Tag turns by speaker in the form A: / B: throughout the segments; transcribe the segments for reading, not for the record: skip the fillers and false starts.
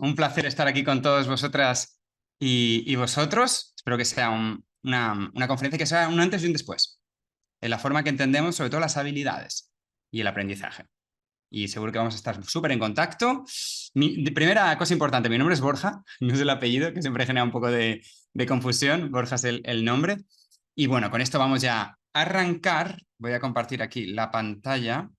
A: Un placer estar aquí con todos vosotras y vosotros. Espero que sea una conferencia que sea un antes y un después, en la forma que entendemos sobre todo las habilidades y el aprendizaje. Y seguro que vamos a estar súper en contacto. Primera cosa importante, mi nombre es Borja, no es el apellido, que siempre genera un poco de confusión. Borja es el nombre. Y bueno, con esto vamos ya a arrancar. Voy a compartir aquí la pantalla.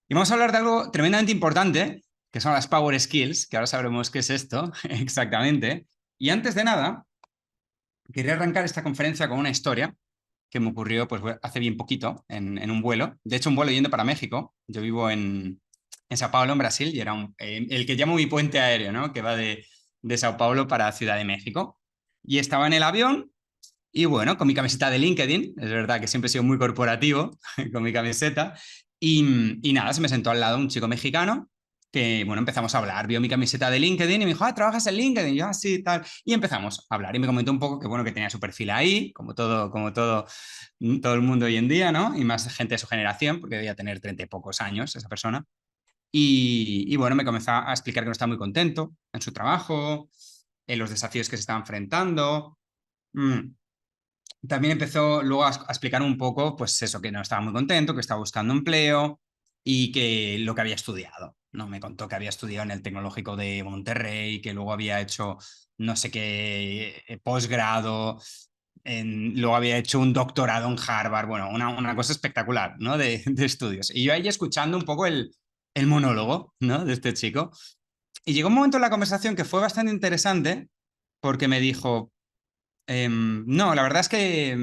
A: Y vamos a hablar de algo tremendamente importante, que son las Power Skills, que ahora sabremos qué es esto exactamente. Y antes de nada, quería arrancar esta conferencia con una historia que me ocurrió pues, hace bien poquito en un vuelo. De hecho, un vuelo yendo para México. Yo vivo en Sao Paulo, en Brasil, y era el que llamo mi puente aéreo, ¿no? Que va de Sao Paulo para Ciudad de México. Y estaba en el avión y bueno, con mi camiseta de LinkedIn, es verdad que siempre he sido muy corporativo con mi camiseta, y nada, se me sentó al lado un chico mexicano que, bueno, empezamos a hablar, vio mi camiseta de LinkedIn y me dijo, ah, ¿trabajas en LinkedIn? Y yo, ah, sí, tal, y empezamos a hablar y me comentó un poco que, bueno, que tenía su perfil ahí, todo el mundo hoy en día, ¿no? Y más gente de su generación, porque debía tener 30 y pocos años esa persona. Y bueno, me comenzó a explicar que no estaba muy contento en su trabajo, en los desafíos que se estaba enfrentando. Mm. También empezó luego a explicar un poco, pues eso, que no estaba muy contento, que estaba buscando empleo y que lo que había estudiado, ¿no? Me contó que había estudiado en el Tecnológico de Monterrey, que luego había hecho no sé qué posgrado, luego había hecho un doctorado en Harvard, bueno, una cosa espectacular, ¿no? De estudios. Y yo ahí escuchando un poco el monólogo, ¿no? De este chico. Y llegó un momento en la conversación que fue bastante interesante porque me dijo, no, la verdad es que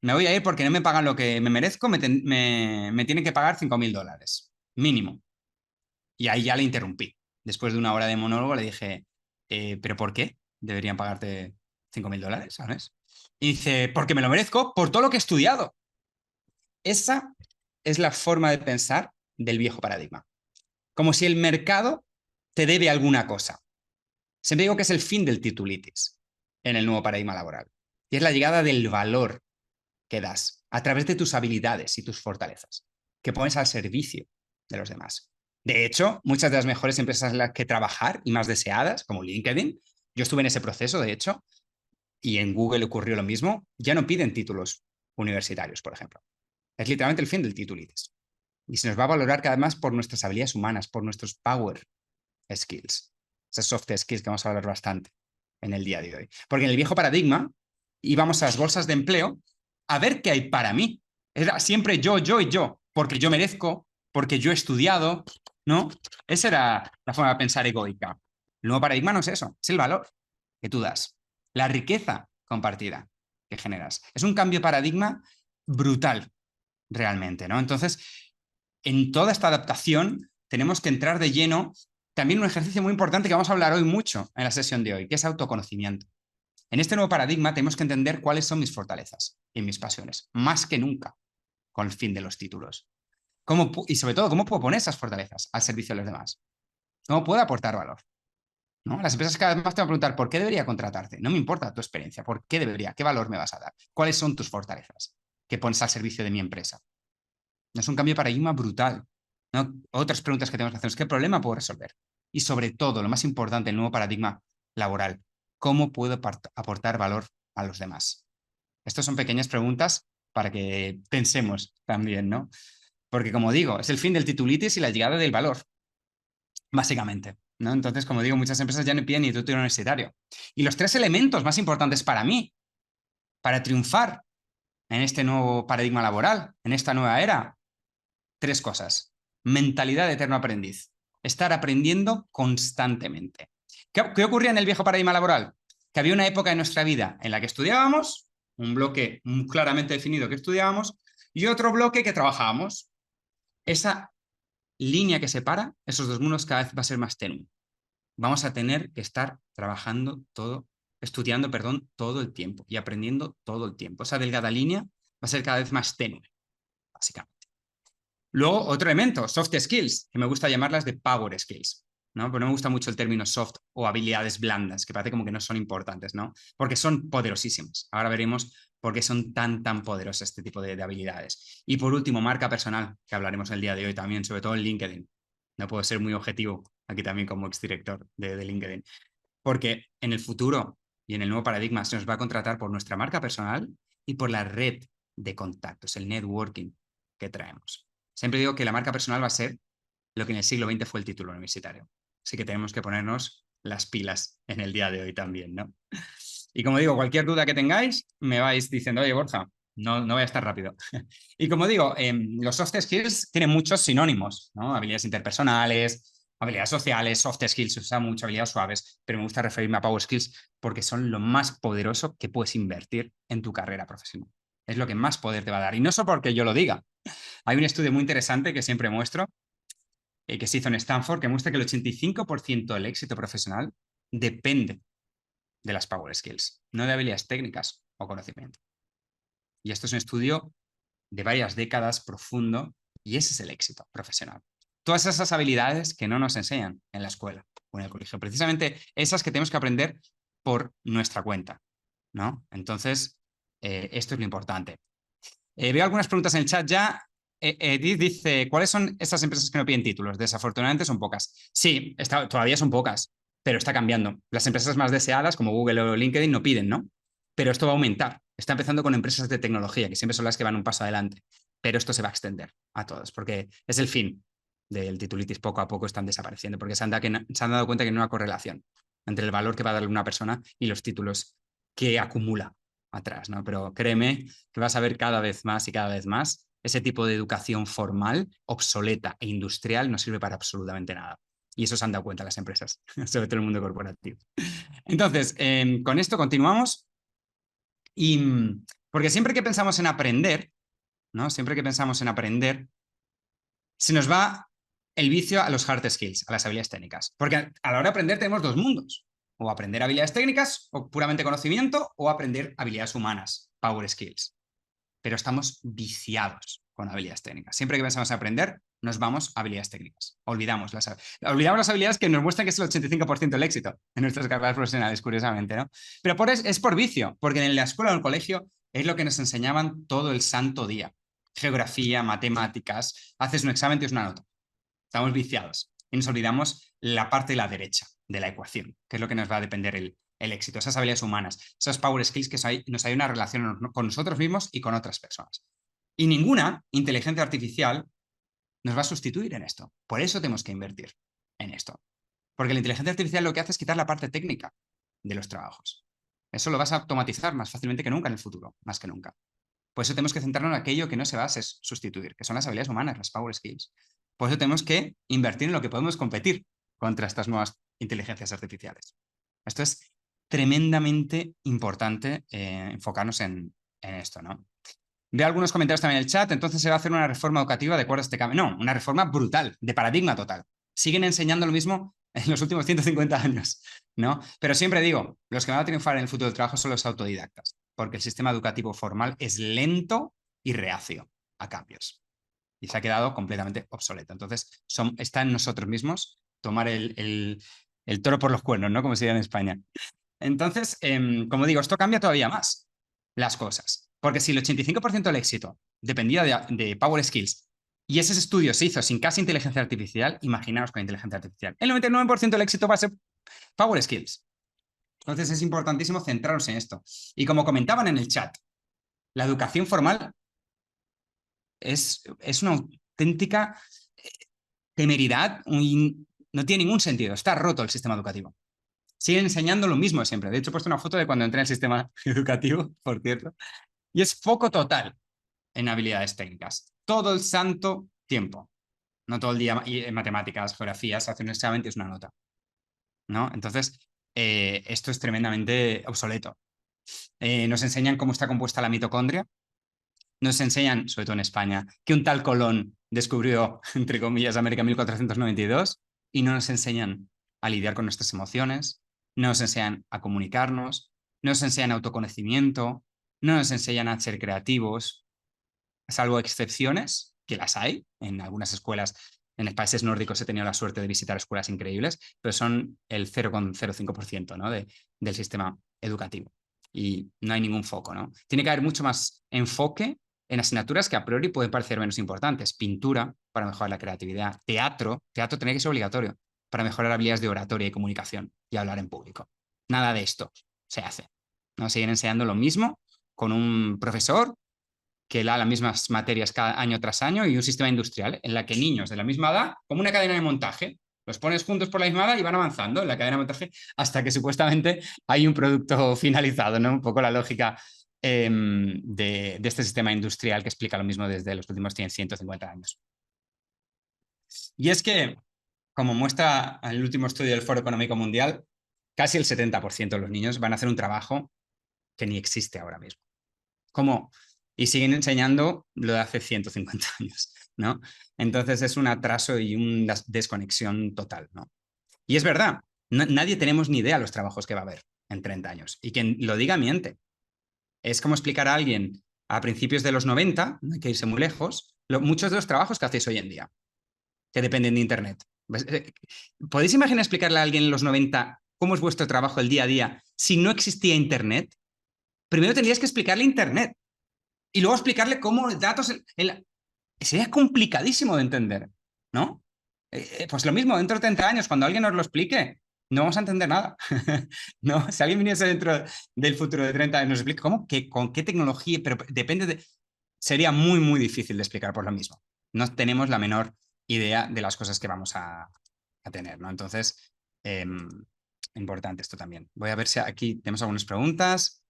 A: me voy a ir porque no me pagan lo que me merezco, me tienen que pagar $5.000, mínimo. Y ahí ya le interrumpí. Después de una hora de monólogo le dije, ¿pero por qué deberían pagarte $5.000, ¿sabes? Y dice, porque me lo merezco por todo lo que he estudiado. Esa es la forma de pensar del viejo paradigma. Como si el mercado te debe alguna cosa. Siempre digo que es el fin del titulitis en el nuevo paradigma laboral. Y es la llegada del valor que das a través de tus habilidades y tus fortalezas, que pones al servicio de los demás. De hecho, muchas de las mejores empresas en las que trabajar y más deseadas, como LinkedIn, yo estuve en ese proceso, de hecho, y en Google ocurrió lo mismo, ya no piden títulos universitarios, por ejemplo. Es literalmente el fin del titulitis. Y se nos va a valorar cada vez más por nuestras habilidades humanas, por nuestros power skills, esas soft skills que vamos a hablar bastante en el día de hoy. Porque en el viejo paradigma íbamos a las bolsas de empleo a ver qué hay para mí. Era siempre yo y yo, porque yo merezco, porque yo he estudiado, ¿no? Esa era la forma de pensar egoica. El nuevo paradigma no es eso, es el valor que tú das, la riqueza compartida que generas. Es un cambio de paradigma brutal, realmente, ¿no? Entonces, en toda esta adaptación tenemos que entrar de lleno también un ejercicio muy importante que vamos a hablar hoy mucho en la sesión de hoy, que es autoconocimiento. En este nuevo paradigma tenemos que entender cuáles son mis fortalezas y mis pasiones, más que nunca, con el fin de los títulos. Y sobre todo, ¿cómo puedo poner esas fortalezas al servicio de los demás? ¿Cómo puedo aportar valor? ¿No? Las empresas cada vez más te van a preguntar, ¿por qué debería contratarte? No me importa tu experiencia, ¿por qué debería? ¿Qué valor me vas a dar? ¿Cuáles son tus fortalezas que pones al servicio de mi empresa? Es un cambio de paradigma brutal, ¿no? Otras preguntas que tenemos que hacernos, ¿qué problema puedo resolver? Y sobre todo, lo más importante, el nuevo paradigma laboral, ¿cómo puedo aportar valor a los demás? Estas son pequeñas preguntas para que pensemos también, ¿no? Porque como digo, es el fin del titulitis y la llegada del valor, básicamente, ¿no? Entonces, como digo, muchas empresas ya no piden ni título universitario. Y los tres elementos más importantes para mí, para triunfar en este nuevo paradigma laboral, en esta nueva era, tres cosas. Mentalidad de eterno aprendiz. Estar aprendiendo constantemente. ¿Qué ocurría en el viejo paradigma laboral? Que había una época de nuestra vida en la que estudiábamos, un bloque claramente definido que estudiábamos, y otro bloque que trabajábamos. Esa línea que separa esos dos mundos cada vez va a ser más tenue. Vamos a tener que estar estudiando, perdón, todo el tiempo y aprendiendo todo el tiempo. Esa delgada línea va a ser cada vez más tenue, básicamente. Luego, otro elemento, soft skills, que me gusta llamarlas de power skills, ¿no? Pero no me gusta mucho el término soft o habilidades blandas, que parece como que no son importantes, ¿no? Porque son poderosísimas. Ahora veremos por qué son tan poderosas este tipo de habilidades. Y por último, marca personal, que hablaremos el día de hoy también, sobre todo en LinkedIn. No puedo ser muy objetivo aquí también como exdirector de LinkedIn, porque en el futuro y en el nuevo paradigma se nos va a contratar por nuestra marca personal y por la red de contactos, el networking que traemos. Siempre digo que la marca personal va a ser lo que en el siglo XX fue el título universitario. Así que tenemos que ponernos las pilas en el día de hoy también, ¿no? Y como digo, cualquier duda que tengáis, me vais diciendo, oye, Borja, no voy a estar rápido. Y como digo, los soft skills tienen muchos sinónimos, ¿no? Habilidades interpersonales, habilidades sociales, soft skills, se usa mucho, habilidades suaves, pero me gusta referirme a power skills porque son lo más poderoso que puedes invertir en tu carrera profesional. Es lo que más poder te va a dar. Y no solo porque yo lo diga. Hay un estudio muy interesante que siempre muestro, que se hizo en Stanford, que muestra que el 85% del éxito profesional depende de las power skills, no de habilidades técnicas o conocimiento. Y esto es un estudio de varias décadas profundo y ese es el éxito profesional. Todas esas habilidades que no nos enseñan en la escuela o en el colegio, precisamente esas que tenemos que aprender por nuestra cuenta, ¿no? Entonces, esto es lo importante. Veo algunas preguntas en el chat ya. Edith dice, ¿cuáles son esas empresas que no piden títulos? Desafortunadamente son pocas. Sí, todavía son pocas, pero está cambiando. Las empresas más deseadas, como Google o LinkedIn, no piden, ¿no? Pero esto va a aumentar. Está empezando con empresas de tecnología, que siempre son las que van un paso adelante. Pero esto se va a extender a todos, porque es el fin del titulitis. Poco a poco están desapareciendo, porque se han dado cuenta que no hay una correlación entre el valor que va a darle una persona y los títulos que acumula atrás, ¿no? Pero créeme que vas a ver cada vez más y cada vez más ese tipo de educación formal, obsoleta e industrial no sirve para absolutamente nada. Y eso se han dado cuenta las empresas, sobre todo el mundo corporativo. Entonces, con esto continuamos. Y porque siempre que pensamos en aprender, ¿no? Siempre que pensamos en aprender, se nos va el vicio a los hard skills, a las habilidades técnicas. Porque a la hora de aprender tenemos dos mundos. O aprender habilidades técnicas, o puramente conocimiento, o aprender habilidades humanas, power skills. Pero estamos viciados con habilidades técnicas. Siempre que pensamos en aprender, nos vamos a habilidades técnicas. Olvidamos las habilidades que nos muestran que es el 85% del éxito en nuestras carreras profesionales, curiosamente, ¿no? Pero es por vicio, porque en la escuela o en el colegio es lo que nos enseñaban todo el santo día. Geografía, matemáticas, haces un examen, tienes una nota. Estamos viciados y nos olvidamos la parte de la derecha de la ecuación, que es lo que nos va a depender el éxito, esas habilidades humanas, esos power skills que nos hay una relación con nosotros mismos y con otras personas. Y ninguna inteligencia artificial nos va a sustituir en esto. Por eso tenemos que invertir en esto. Porque la inteligencia artificial lo que hace es quitar la parte técnica de los trabajos. Eso lo vas a automatizar más fácilmente que nunca en el futuro, más que nunca. Por eso tenemos que centrarnos en aquello que no se va a sustituir, que son las habilidades humanas, las power skills. Por eso tenemos que invertir en lo que podemos competir contra estas nuevas inteligencias artificiales. Esto es tremendamente importante, enfocarnos en esto, ¿no? Veo algunos comentarios también en el chat, entonces se va a hacer una reforma educativa de acuerdo a este cambio. No, una reforma brutal, de paradigma total. Siguen enseñando lo mismo en los últimos 150 años, ¿no? Pero siempre digo, los que van a triunfar en el futuro del trabajo son los autodidactas, porque el sistema educativo formal es lento y reacio a cambios. Y se ha quedado completamente obsoleto. Entonces, está en nosotros mismos tomar el toro por los cuernos, ¿no? Como se dice en España. Entonces, como digo, esto cambia todavía más las cosas. Porque si el 85% del éxito dependía de Power Skills y ese estudio se hizo sin casi inteligencia artificial, imaginaos con inteligencia artificial. El 99% del éxito va a ser Power Skills. Entonces es importantísimo centrarnos en esto. Y como comentaban en el chat, la educación formal es una auténtica temeridad, no tiene ningún sentido, está roto el sistema educativo. Siguen enseñando lo mismo de siempre. De hecho, he puesto una foto de cuando entré en el sistema educativo, por cierto, y es foco total en habilidades técnicas. Todo el santo tiempo. No todo el día en matemáticas, geografías, hacer un examen y es una nota, ¿no? Entonces, esto es tremendamente obsoleto. Nos enseñan cómo está compuesta la mitocondria. Nos enseñan, sobre todo en España, que un tal Colón descubrió, entre comillas, América en 1492 y no nos enseñan a lidiar con nuestras emociones, no nos enseñan a comunicarnos, no nos enseñan autoconocimiento, no nos enseñan a ser creativos, salvo excepciones, que las hay en algunas escuelas. En los países nórdicos he tenido la suerte de visitar escuelas increíbles, pero son el 0,05%, ¿no? del sistema educativo. Y no hay ningún foco, ¿no? Tiene que haber mucho más enfoque en asignaturas que a priori pueden parecer menos importantes. Pintura, para mejorar la creatividad. Teatro tiene que ser obligatorio para mejorar habilidades de oratoria y comunicación y hablar en público. Nada de esto se hace. ¿No? Siguen enseñando lo mismo con un profesor que da las mismas materias cada año tras año y un sistema industrial en la que niños de la misma edad, como una cadena de montaje, los pones juntos por la misma edad y van avanzando en la cadena de montaje hasta que supuestamente hay un producto finalizado, ¿no? Un poco la lógica de este sistema industrial que explica lo mismo desde los últimos 150 años. Y es que, como muestra el último estudio del Foro Económico Mundial, casi el 70% de los niños van a hacer un trabajo que ni existe ahora mismo. ¿Cómo? Y siguen enseñando lo de hace 150 años, ¿no? Entonces es un atraso y una desconexión total, ¿no? Y es verdad, nadie tenemos ni idea de los trabajos que va a haber en 30 años. Y quien lo diga miente. Es como explicar a alguien a principios de los 90, no hay que irse muy lejos, muchos de los trabajos que hacéis hoy en día, que dependen de Internet. ¿Podéis imaginar explicarle a alguien en los 90 cómo es vuestro trabajo el día a día si no existía Internet? Primero tendrías que explicarle Internet y luego explicarle cómo datos... Sería complicadísimo de entender, ¿no? Pues lo mismo, dentro de 30 años, cuando alguien nos lo explique, no vamos a entender nada. ¿No? Si alguien viniese dentro del futuro de 30 años y nos explica cómo, con qué tecnología, pero depende de... Sería muy, muy difícil de explicar por lo mismo. No tenemos la menor idea de las cosas que vamos a tener, ¿no? Entonces, importante esto también. Voy a ver si aquí tenemos algunas preguntas.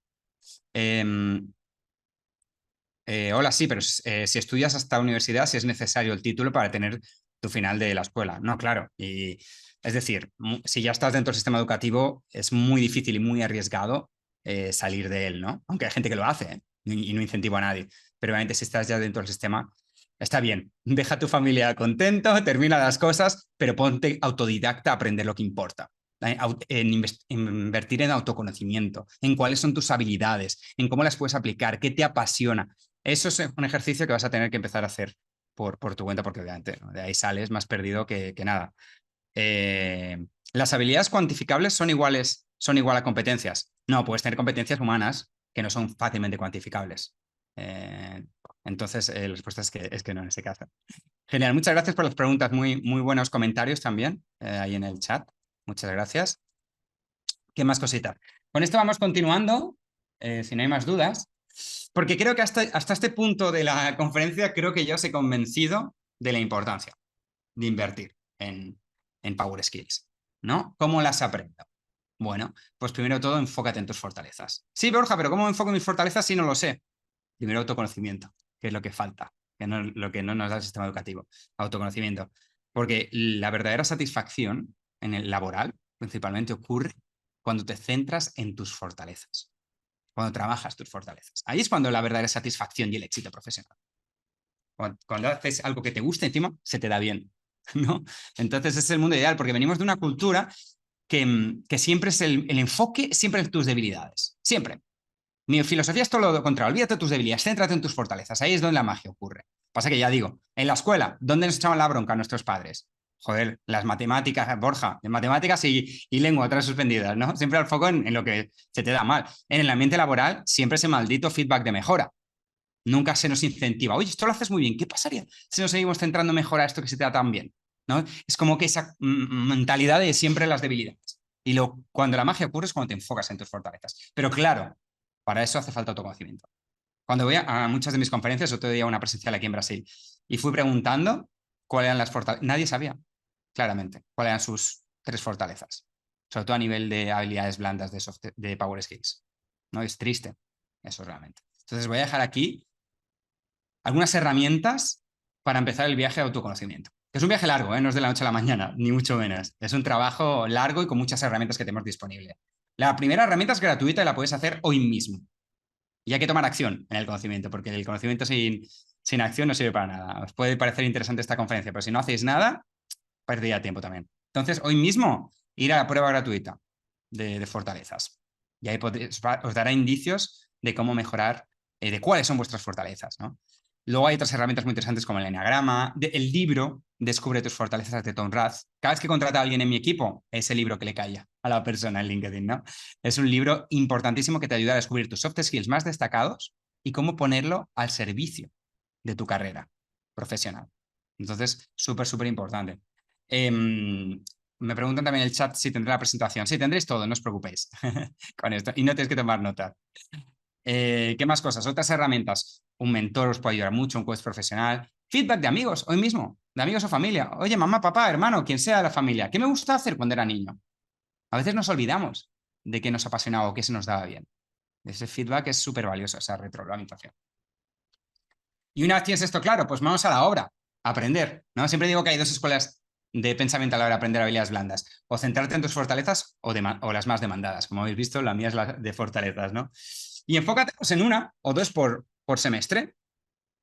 A: Hola, sí, pero si estudias hasta universidad, si es necesario el título para tener tu final de la escuela. No, claro. Y, es decir, si ya estás dentro del sistema educativo, es muy difícil y muy arriesgado salir de él, ¿no? Aunque hay gente que lo hace, ¿eh? Y no incentivo a nadie. Pero obviamente si estás ya dentro del sistema, está bien. Deja a tu familia contento, termina las cosas, pero ponte autodidacta a aprender lo que importa. En invertir en autoconocimiento, en cuáles son tus habilidades, en cómo las puedes aplicar, qué te apasiona. Eso es un ejercicio que vas a tener que empezar a hacer por tu cuenta, porque obviamente, ¿no? De ahí sales más perdido que nada. ¿Las habilidades cuantificables son igual a competencias? No, puedes tener competencias humanas que no son fácilmente cuantificables. Eh, entonces, la respuesta es que no en este caso. Genial, muchas gracias por las preguntas, muy, muy buenos comentarios también ahí en el chat. Muchas gracias. ¿Qué más cositas? Con esto vamos continuando, si no hay más dudas, porque creo que hasta este punto de la conferencia creo que ya os he convencido de la importancia de invertir en Power Skills, ¿no? ¿Cómo las aprendo? Bueno, pues primero de todo enfócate en tus fortalezas. Sí, Borja, pero ¿cómo enfoco mis fortalezas si no lo sé? Primero autoconocimiento, que es lo que falta, que no, lo que no nos da el sistema educativo, autoconocimiento. Porque la verdadera satisfacción en el laboral principalmente ocurre cuando te centras en tus fortalezas, cuando trabajas tus fortalezas. Ahí es cuando la verdadera satisfacción y el éxito profesional. Cuando haces algo que te gusta, encima se te da bien, ¿no? Entonces es el mundo ideal, porque venimos de una cultura que siempre es el enfoque, siempre en tus debilidades, siempre. Mi filosofía es todo lo contrario. Olvídate de tus debilidades, céntrate en tus fortalezas. Ahí es donde la magia ocurre. Pasa que ya digo, en la escuela, ¿dónde nos echaban la bronca a nuestros padres? Joder, las matemáticas, Borja, en matemáticas y lengua, otras suspendidas, ¿no? Siempre al foco en lo que se te da mal. En el ambiente laboral, siempre ese maldito feedback de mejora. Nunca se nos incentiva. Oye, esto lo haces muy bien. ¿Qué pasaría si nos seguimos centrando en mejorar esto que se te da tan bien? ¿No? Es como que esa mentalidad de siempre las debilidades. Y cuando la magia ocurre es cuando te enfocas en tus fortalezas. Pero claro, para eso hace falta autoconocimiento. Cuando voy a muchas de mis conferencias, otro día una presencial aquí en Brasil, y fui preguntando cuáles eran las fortalezas. Nadie sabía claramente cuáles eran sus 3 fortalezas, sobre todo a nivel de habilidades blandas de Power Skills. ¿No? Es triste eso realmente. Entonces voy a dejar aquí algunas herramientas para empezar el viaje de autoconocimiento. Es un viaje largo, ¿eh? No es de la noche a la mañana, ni mucho menos. Es un trabajo largo y con muchas herramientas que tenemos disponibles. La primera herramienta es gratuita y la puedes hacer hoy mismo. Y hay que tomar acción en el conocimiento, porque el conocimiento sin acción no sirve para nada. Os puede parecer interesante esta conferencia, pero si no hacéis nada, perdéis tiempo también. Entonces, hoy mismo, ir a la prueba gratuita de fortalezas. Y ahí os dará indicios de cómo mejorar, de cuáles son vuestras fortalezas, ¿no? Luego hay otras herramientas muy interesantes como el enneagrama, el libro Descubre tus fortalezas de Tom Rath. Cada vez que contrata a alguien en mi equipo, es el libro que le cae a la persona en LinkedIn, ¿no? Es un libro importantísimo que te ayuda a descubrir tus soft skills más destacados y cómo ponerlo al servicio de tu carrera profesional. Entonces, súper, súper importante. me preguntan también en el chat si tendré la presentación. Sí, tendréis todo, no os preocupéis con esto. Y no tenéis que tomar nota. ¿Qué más cosas? Otras herramientas. Un mentor os puede ayudar mucho, un coach profesional. Feedback de amigos, hoy mismo, de amigos o familia. Oye, mamá, papá, hermano, quien sea de la familia. ¿Qué me gusta hacer cuando era niño? A veces nos olvidamos de qué nos apasionaba o qué se nos daba bien. Ese feedback es súper valioso, esa retroalimentación. Y una vez tienes esto claro, pues vamos a la obra, a aprender, ¿no? Siempre digo que hay dos escuelas de pensamiento a la hora de aprender habilidades blandas. O centrarte en tus fortalezas o las más demandadas. Como habéis visto, la mía es la de fortalezas, ¿no? Y enfócate pues, en una o dos por semestre.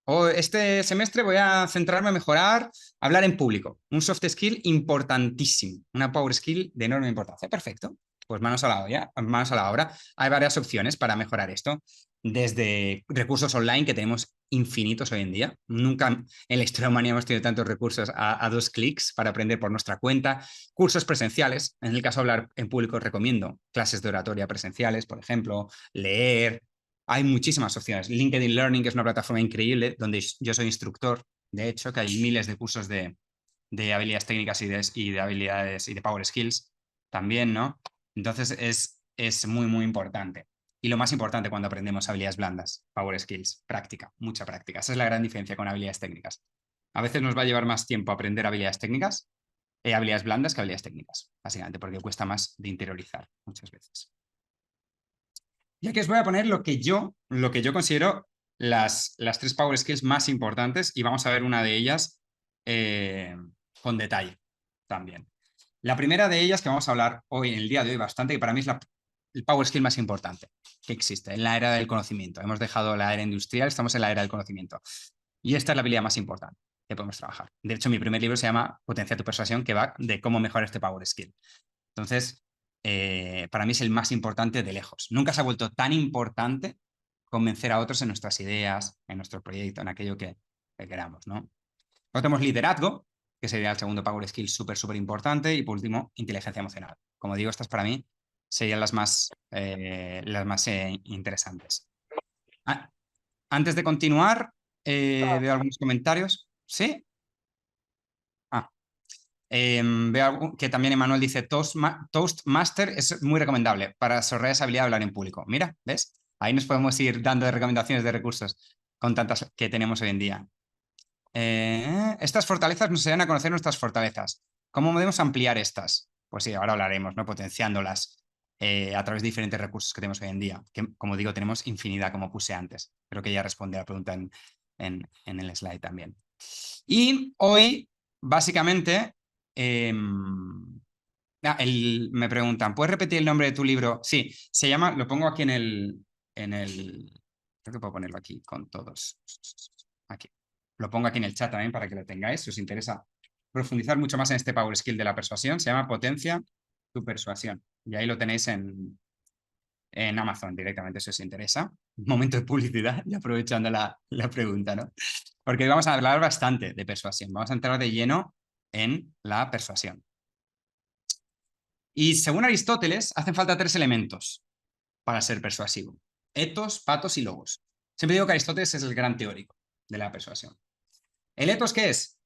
A: O este semestre voy a centrarme en mejorar hablar en público. Un soft skill importantísimo. Una power skill de enorme importancia. Perfecto. Pues manos a la obra, manos a la obra. Hay varias opciones para mejorar esto. Desde recursos online, que tenemos infinitos hoy en día. Nunca en la historia humana hemos tenido tantos recursos a 2 clics para aprender por nuestra cuenta. Cursos presenciales. En el caso de hablar en público, recomiendo clases de oratoria presenciales, por ejemplo, leer. Hay muchísimas opciones. LinkedIn Learning, que es una plataforma increíble, donde yo soy instructor. De hecho, que hay miles de cursos de habilidades técnicas y de habilidades y de power skills también, ¿no? Entonces es muy, muy importante. Y lo más importante cuando aprendemos habilidades blandas, power skills, práctica, mucha práctica. Esa es la gran diferencia con habilidades técnicas. A veces nos va a llevar más tiempo aprender habilidades técnicas, habilidades blandas que habilidades técnicas, básicamente, porque cuesta más de interiorizar muchas veces. Y aquí os voy a poner lo que yo considero las 3 power skills más importantes y vamos a ver una de ellas con detalle también. La primera de ellas que vamos a hablar hoy, en el día de hoy, bastante, que para mí es el power skill más importante que existe en la era del conocimiento. Hemos dejado la era industrial, estamos en la era del conocimiento. Y esta es la habilidad más importante que podemos trabajar. De hecho, mi primer libro se llama Potencia tu persuasión, que va de cómo mejorar este power skill. Entonces, para mí es el más importante de lejos. Nunca se ha vuelto tan importante convencer a otros en nuestras ideas, en nuestro proyecto, en aquello que queramos, ¿no? Luego tenemos liderazgo, que sería el segundo power skill súper, súper importante. Y por último, inteligencia emocional. Como digo, estas para mí serían las más interesantes. Ah, antes de continuar, veo algunos comentarios. ¿Sí? Ah, veo que también Emanuel dice Toastmaster es muy recomendable para desarrollar esa habilidad de hablar en público. Mira, ¿ves? Ahí nos podemos ir dando de recomendaciones de recursos con tantas que tenemos hoy en día. Estas fortalezas nos ayudan a conocer nuestras fortalezas. ¿Cómo podemos ampliar estas? Pues sí, ahora hablaremos, ¿no? Potenciándolas a través de diferentes recursos que tenemos hoy en día. Que, como digo, tenemos infinidad, como puse antes. Creo que ya responde a la pregunta en el slide también. Y hoy, básicamente, me preguntan, ¿puedes repetir el nombre de tu libro? Sí, se llama, lo pongo aquí creo que puedo ponerlo aquí con todos. Aquí. Lo pongo aquí en el chat también para que lo tengáis, si os interesa profundizar mucho más en este power skill de la persuasión. Se llama Potencia tu persuasión. Y ahí lo tenéis en Amazon directamente, si os interesa. Un momento de publicidad y aprovechando la pregunta, ¿no? Porque hoy vamos a hablar bastante de persuasión. Vamos a entrar de lleno en la persuasión. Y según Aristóteles, hacen falta 3 elementos para ser persuasivo: etos, patos y logos. Siempre digo que Aristóteles es el gran teórico de la persuasión. ¿El etos qué es?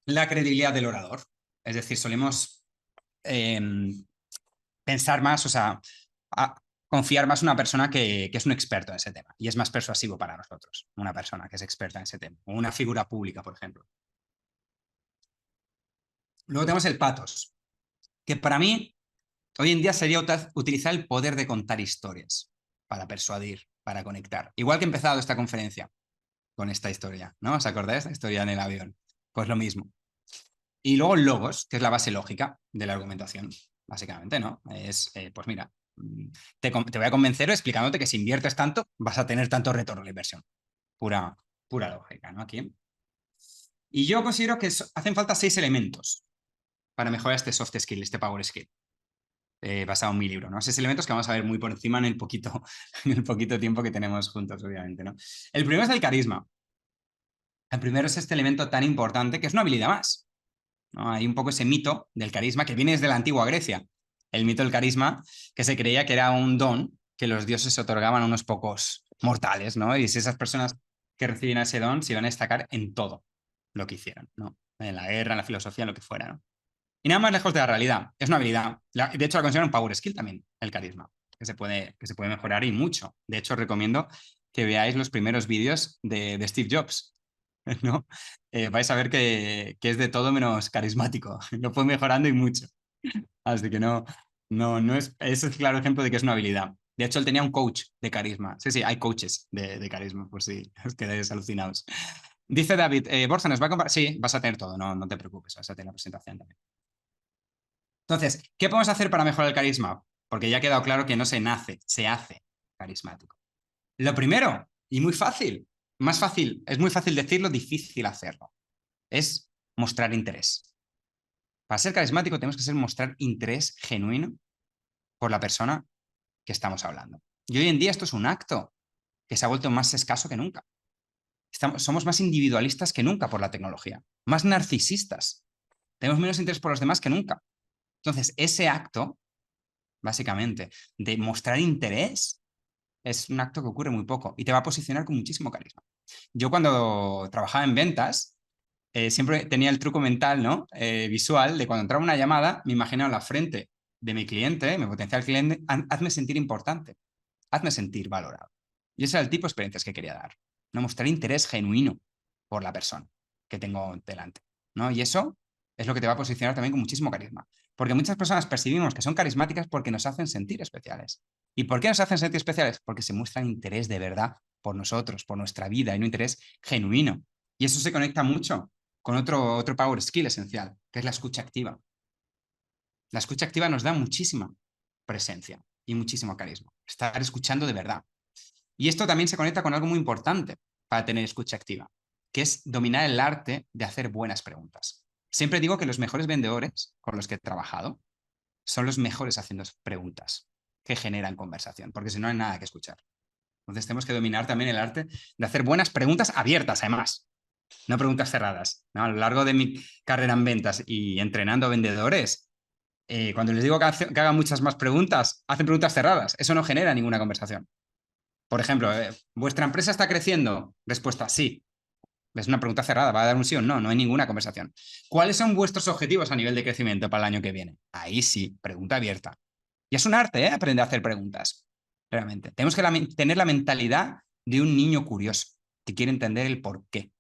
A: La credibilidad del orador. Es decir, solemos pensar más, o sea, confiar más en una persona que es un experto en ese tema y es más persuasivo para nosotros, una persona que es experta en ese tema, o una figura pública, por ejemplo. Luego tenemos el patos, que para mí hoy en día sería utilizar el poder de contar historias para persuadir, para conectar. Igual que he empezado esta conferencia con esta historia, ¿no? ¿Os acordáis de la historia en el avión? Pues lo mismo. Y luego logos, que es la base lógica de la argumentación, básicamente, ¿no? Es, pues mira, te voy a convencer explicándote que si inviertes tanto, vas a tener tanto retorno a la inversión. Pura lógica, ¿no? Aquí. Y yo considero que hacen falta 6 elementos para mejorar este soft skill, este power skill, basado en mi libro, ¿no? 6 elementos que vamos a ver muy por encima en el poquito, en el poquito tiempo que tenemos juntos, obviamente, ¿no? El primero es el carisma. El primero es este elemento tan importante que es una habilidad más, ¿no? Hay un poco ese mito del carisma que viene desde la antigua Grecia. El mito del carisma, que se creía que era un don que los dioses otorgaban a unos pocos mortales, ¿no? Y si esas personas que recibían ese don se iban a destacar en todo lo que hicieran, ¿no? En la guerra, en la filosofía, en lo que fuera, ¿no? Y nada más lejos de la realidad. Es una habilidad. De hecho, la considero un power skill también, el carisma, que se puede mejorar y mucho. De hecho, os recomiendo que veáis los primeros vídeos de Steve Jobs, ¿no? Vais a ver que es de todo menos carismático. Lo fue mejorando y mucho. Así que no es el claro ejemplo de que es una habilidad. De hecho, él tenía un coach de carisma. Sí, sí, hay coaches de carisma, por si os quedáis alucinados. Dice David, Borja, ¿nos va a comprar? Sí, vas a tener todo, no te preocupes, vas a tener la presentación también. Entonces, ¿qué podemos hacer para mejorar el carisma? Porque ya ha quedado claro que no se nace, se hace carismático. Lo primero, y muy fácil, más fácil, es muy fácil decirlo, difícil hacerlo, es mostrar interés. Para ser carismático tenemos que mostrar interés genuino por la persona que estamos hablando. Y hoy en día esto es un acto que se ha vuelto más escaso que nunca. Somos más individualistas que nunca por la tecnología, más narcisistas. Tenemos menos interés por los demás que nunca. Entonces, ese acto, básicamente, de mostrar interés, es un acto que ocurre muy poco y te va a posicionar con muchísimo carisma. Yo cuando trabajaba en ventas, siempre tenía el truco mental, ¿no? Visual, de cuando entraba una llamada, me imaginaba la frente de mi cliente, mi potencial cliente, hazme sentir importante, hazme sentir valorado. Y ese era el tipo de experiencias que quería dar, ¿no? Mostrar interés genuino por la persona que tengo delante, ¿no? Y eso es lo que te va a posicionar también con muchísimo carisma. Porque muchas personas percibimos que son carismáticas porque nos hacen sentir especiales. ¿Y por qué nos hacen sentir especiales? Porque se muestran interés de verdad por nosotros, por nuestra vida, y un interés genuino. Y eso se conecta mucho con otro power skill esencial, que es la escucha activa. La escucha activa nos da muchísima presencia y muchísimo carisma. Estar escuchando de verdad. Y esto también se conecta con algo muy importante para tener escucha activa, que es dominar el arte de hacer buenas preguntas. Siempre digo que los mejores vendedores con los que he trabajado son los mejores haciendo preguntas que generan conversación, porque si no hay nada que escuchar. Entonces tenemos que dominar también el arte de hacer buenas preguntas abiertas, además, no preguntas cerradas, ¿no? A lo largo de mi carrera en ventas y entrenando vendedores, cuando les digo que hagan muchas más preguntas, hacen preguntas cerradas. Eso no genera ninguna conversación. Por ejemplo, ¿vuestra empresa está creciendo? Respuesta, sí. Es una pregunta cerrada, ¿va a dar un sí o no? No hay ninguna conversación. ¿Cuáles son vuestros objetivos a nivel de crecimiento para el año que viene? Ahí sí, pregunta abierta. Y es un arte, ¿eh? Aprender a hacer preguntas. Realmente. Tenemos que tener la mentalidad de un niño curioso que quiere entender el porqué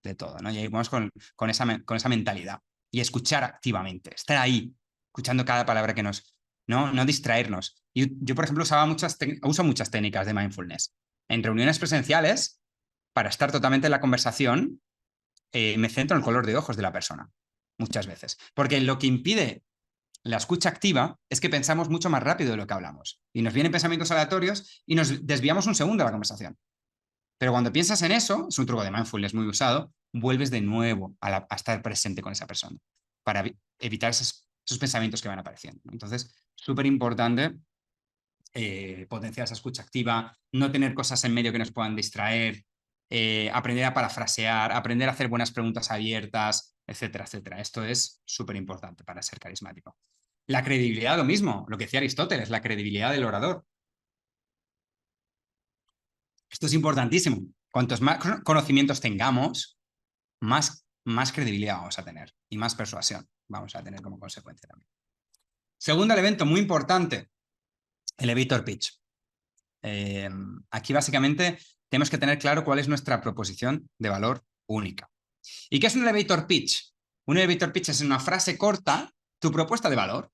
A: de todo, ¿no? Y ahí vamos con esa mentalidad. Y escuchar activamente, estar ahí, escuchando cada palabra que nos... No distraernos. Y yo, por ejemplo, uso muchas técnicas de mindfulness. En reuniones presenciales, para estar totalmente en la conversación, me centro en el color de ojos de la persona, muchas veces. Porque lo que impide la escucha activa es que pensamos mucho más rápido de lo que hablamos. Y nos vienen pensamientos aleatorios y nos desviamos un segundo de la conversación. Pero cuando piensas en eso, es un truco de mindfulness muy usado, vuelves de nuevo a estar presente con esa persona para evitar esos pensamientos que van apareciendo. Entonces, súper importante potenciar esa escucha activa, no tener cosas en medio que nos puedan distraer, aprender a parafrasear, aprender a hacer buenas preguntas abiertas, etcétera, etcétera. Esto es súper importante para ser carismático. La credibilidad, lo mismo, lo que decía Aristóteles, la credibilidad del orador. Esto es importantísimo. Cuantos más conocimientos tengamos, más credibilidad vamos a tener y más persuasión vamos a tener como consecuencia también. Segundo elemento muy importante, elevator pitch. Aquí básicamente tenemos que tener claro cuál es nuestra proposición de valor única. ¿Y qué es un elevator pitch? Un elevator pitch es una frase corta, tu propuesta de valor.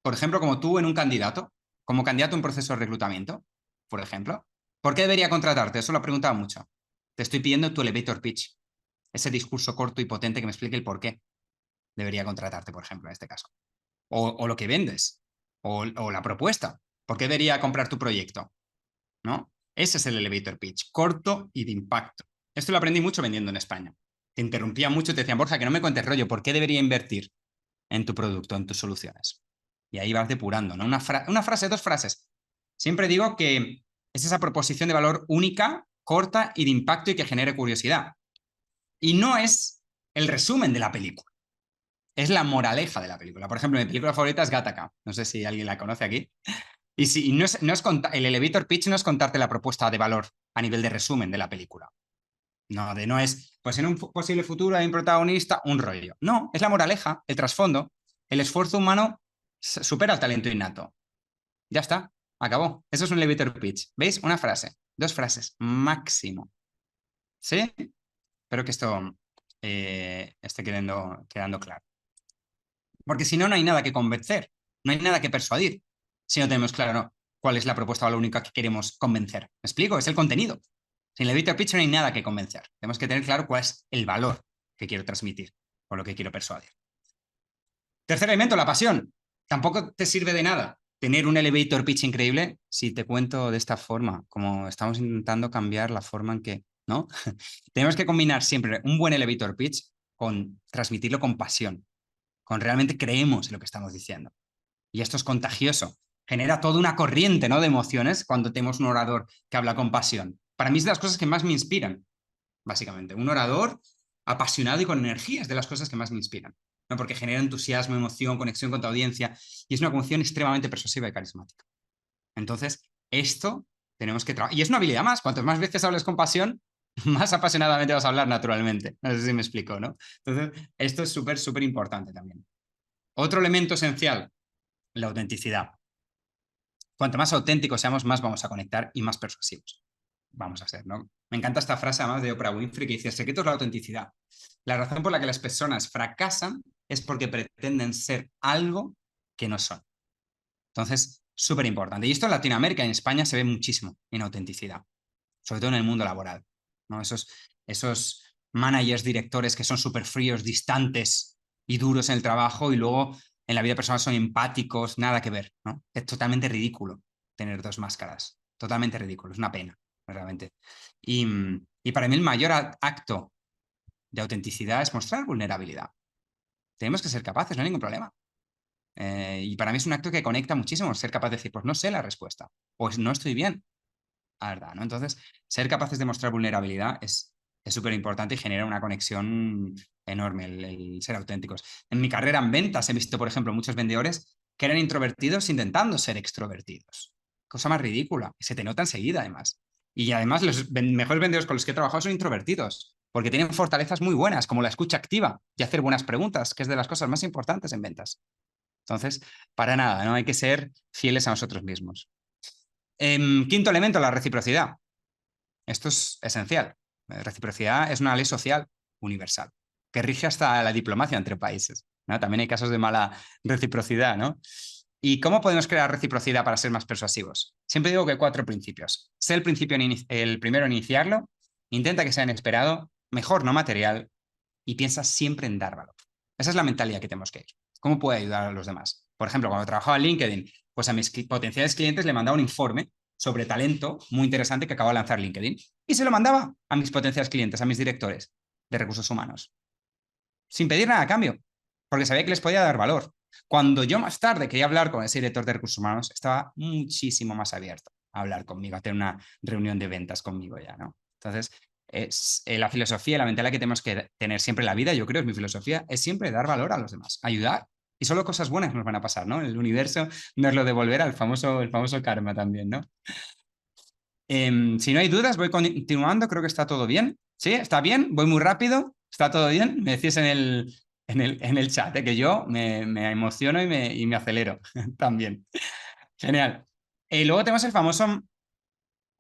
A: Por ejemplo, como tú en un candidato, como candidato a un proceso de reclutamiento, por ejemplo. ¿Por qué debería contratarte? Eso lo he preguntado mucho. Te estoy pidiendo tu elevator pitch. Ese discurso corto y potente que me explique el por qué debería contratarte, por ejemplo, en este caso. O lo que vendes, o la propuesta. ¿Por qué debería comprar tu proyecto? ¿No? Ese es el elevator pitch, corto y de impacto. Esto lo aprendí mucho vendiendo en España. Te interrumpían mucho y te decían, Borja, que no me cuentes rollo, ¿por qué debería invertir en tu producto, en tus soluciones? Y ahí vas depurando, ¿no? Una frase, dos frases. Siempre digo que es esa proposición de valor única, corta y de impacto y que genere curiosidad. Y no es el resumen de la película, es la moraleja de la película. Por ejemplo, mi película favorita es Gattaca. No sé si alguien la conoce aquí. Y si no es el elevator pitch no es contarte la propuesta de valor a nivel de resumen de la película. No es, pues en un posible futuro hay un protagonista, un rollo. No, es la moraleja, el trasfondo. El esfuerzo humano supera el talento innato. Ya está, acabó. Eso es un elevator pitch. ¿Veis? Una frase, 2 frases, máximo. ¿Sí? Espero que esto esté quedando claro. Porque si no, no hay nada que convencer, no hay nada que persuadir. Si no tenemos claro, no, cuál es la propuesta o la única que queremos convencer. ¿Me explico? Es el contenido. Sin elevator pitch no hay nada que convencer. Tenemos que tener claro cuál es el valor que quiero transmitir o lo que quiero persuadir. Tercer elemento, la pasión. Tampoco te sirve de nada tener un elevator pitch increíble si te cuento de esta forma, como estamos intentando cambiar la forma en que, ¿no? Tenemos que combinar siempre un buen elevator pitch con transmitirlo con pasión, con realmente creemos en lo que estamos diciendo. Y esto es contagioso. Genera toda una corriente, ¿no?, de emociones cuando tenemos un orador que habla con pasión. Para mí es de las cosas que más me inspiran, básicamente. Un orador apasionado y con energía es de las cosas que más me inspiran, ¿no? Porque genera entusiasmo, emoción, conexión con tu audiencia y es una función extremadamente persuasiva y carismática. Entonces, esto tenemos que trabajar. Y es una habilidad más. Cuantas más veces hables con pasión, más apasionadamente vas a hablar naturalmente. No sé si me explico, ¿no? Entonces, esto es súper, súper importante también. Otro elemento esencial, la autenticidad. Cuanto más auténticos seamos, más vamos a conectar y más persuasivos vamos a ser, ¿no? Me encanta esta frase además de Oprah Winfrey que dice, el secreto es la autenticidad. La razón por la que las personas fracasan es porque pretenden ser algo que no son. Entonces, súper importante. Y esto en Latinoamérica, en España, se ve muchísimo en autenticidad, sobre todo en el mundo laboral, ¿no? Esos managers, directores que son súper fríos, distantes y duros en el trabajo y luego en la vida personal son empáticos, nada que ver, ¿no? Es totalmente ridículo tener 2 máscaras, totalmente ridículo, es una pena, realmente. Y para mí el mayor acto de autenticidad es mostrar vulnerabilidad. Tenemos que ser capaces, no hay ningún problema. Y para mí es un acto que conecta muchísimo, ser capaz de decir, pues no sé la respuesta, pues no estoy bien, la verdad, ¿no? Entonces, ser capaces de mostrar vulnerabilidad es súper importante y genera una conexión enorme, el ser auténticos. En mi carrera en ventas he visto, por ejemplo, muchos vendedores que eran introvertidos intentando ser extrovertidos. Cosa más ridícula, y se te nota enseguida, además. Y además, los mejores vendedores con los que he trabajado son introvertidos, porque tienen fortalezas muy buenas, como la escucha activa y hacer buenas preguntas, que es de las cosas más importantes en ventas. Entonces, para nada, ¿no? Hay que ser fieles a nosotros mismos. Quinto elemento, la reciprocidad. Esto es esencial. La reciprocidad es una ley social universal que rige hasta la diplomacia entre países, ¿no? También hay casos de mala reciprocidad, ¿no? ¿Y cómo podemos crear reciprocidad para ser más persuasivos? Siempre digo que hay 4 principios. Sé el primero en iniciarlo, intenta que sea inesperado, mejor no material, y piensa siempre en dar valor. Esa es la mentalidad que tenemos que ir. ¿Cómo puedo ayudar a los demás? Por ejemplo, cuando trabajaba en LinkedIn, pues a mis potenciales clientes le mandaba un informe sobre talento muy interesante que acaba de lanzar LinkedIn y se lo mandaba a mis potenciales clientes, a mis directores de recursos humanos, sin pedir nada a cambio, porque sabía que les podía dar valor. Cuando yo más tarde quería hablar con ese director de recursos humanos, estaba muchísimo más abierto a hablar conmigo, a tener una reunión de ventas conmigo ya, ¿no? Entonces, es la filosofía, la mentalidad que tenemos que tener siempre en la vida, yo creo, es mi filosofía, es siempre dar valor a los demás, ayudar. Y solo cosas buenas nos van a pasar, ¿no? El universo nos lo devolverá, el famoso karma también, ¿no? Si no hay dudas, voy continuando, creo que está todo bien. ¿Sí? ¿Está bien? ¿Voy muy rápido? ¿Está todo bien? Me decís en el chat, que yo me emociono y me acelero también. Genial. Luego tenemos el famoso